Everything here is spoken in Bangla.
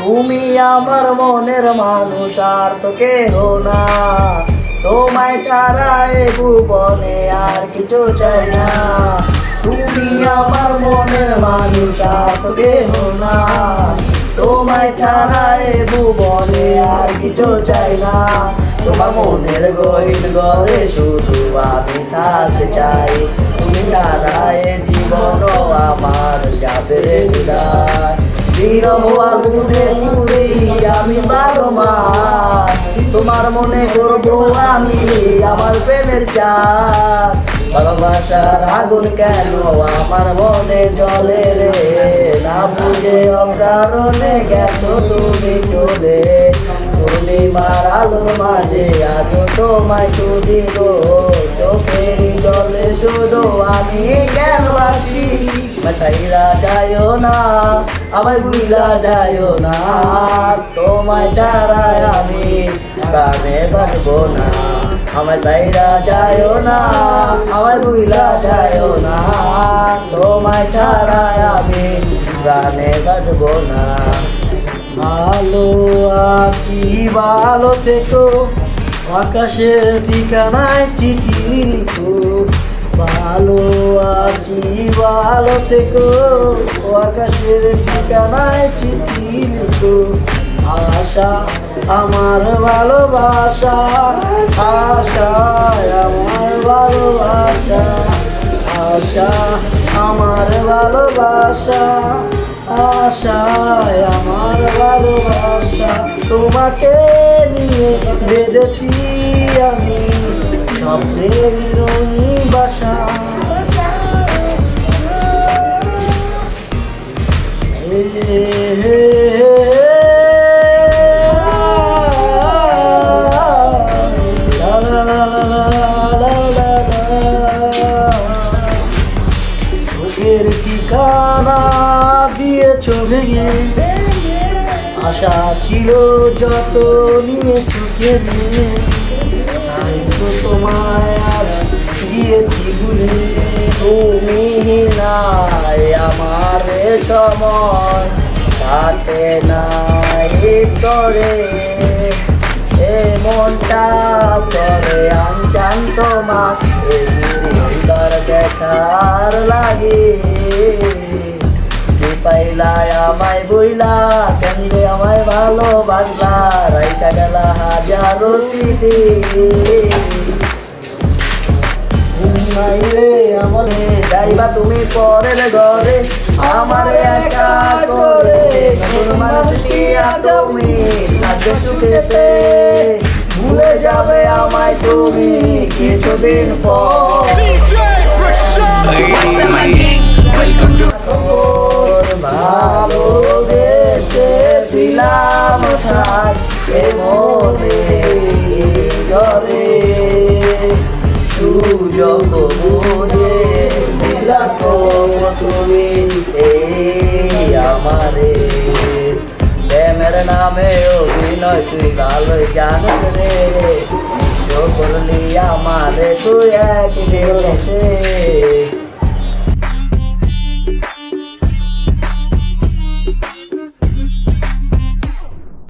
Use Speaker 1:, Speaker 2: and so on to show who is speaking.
Speaker 1: তুমি আমার মনের মানুষ আর তো কেহ না, তোমায় ছাড়া এ ভুবনে আর কিছু চাই না। তুমি আমার মনের মানুষ আর তো কেহ না, তোমায় ছাড়া এ ভুবনে আর কিছু চাই না। তোমার মনের গহীন ঘরে শুধু আমি থাকতে চাই, তুমি ছাড়া এ জীবন আমার যাবে বিদায়। বিরহ আগুনে পুড়ি আমি 12 মাস, তোমার মনে করবো আমি আমার প্রেমের চাষ। ভালোবাসার আগুন কেন আমার মনে জ্বলে রে, না বুঝে অকারণে গেছো তুমি চলে। পূর্ণিমার আলোর মাঝে আজ তোমায় খুঁজিব, চোখের জলে শুধু আমি কেন আসি। সাইরা যাইও না, আমায় ভুইলা যাইও না, তোমায় ছাড়া আমি প্রাণে বাঁচবো না। আমায় সাইরা যাইও না, আমায় ভুইলা যাইও না, তোমায় ছাড়া আমি প্রাণে বাঁচবো না। ভালো আছি ভালো থেকো, আকাশের ঠিকানায় চিঠি লিখো। ভালো আছি ভালো থেকো, আকাশের ঠিকানায় চিঠি লিখো। আশা আমার ভালোবাসা, আশায় আমার ভালোবাসা, আশা আমার ভালোবাসা, আশায় আমার ভালোবাসা। তোমাকে নিয়ে বেঁধেছি আমি স্বপ্নের রঙিন বাসা। চোখের ঠিকানা দিয়েছ ভেঙে, আশা ছিল যত নিয়েছো কেড়ে। তাই তো তোমায় আজ গিয়েছি ভুলে। তুমি নাই আমার সময় কাটে নাই করে, এ মনটা করে আনচান তোমার দেখার লাগে। পাইলা আমায় বইলা কেন্দ্রে আমায় ভালোবাসলা, রাইতা গেলা হাজারো স্মৃতি। ঘুমাইলে আমলে যাইবা তুমি পরের ঘরে, আমার একা করে তুমি থাকবে সুখেতে। ভুলে যাবে আমায় তুমি কিছুদিন পর। ভালোবেসে দিলাম থাক এ মনে ঘরে, সুযোগ বুঝে দিলা তুমি এই আমারে। প্রেমের নামে অভিনয় তুই ভালোই জানিস রে, করলি আমারে তুই একদিন এসে।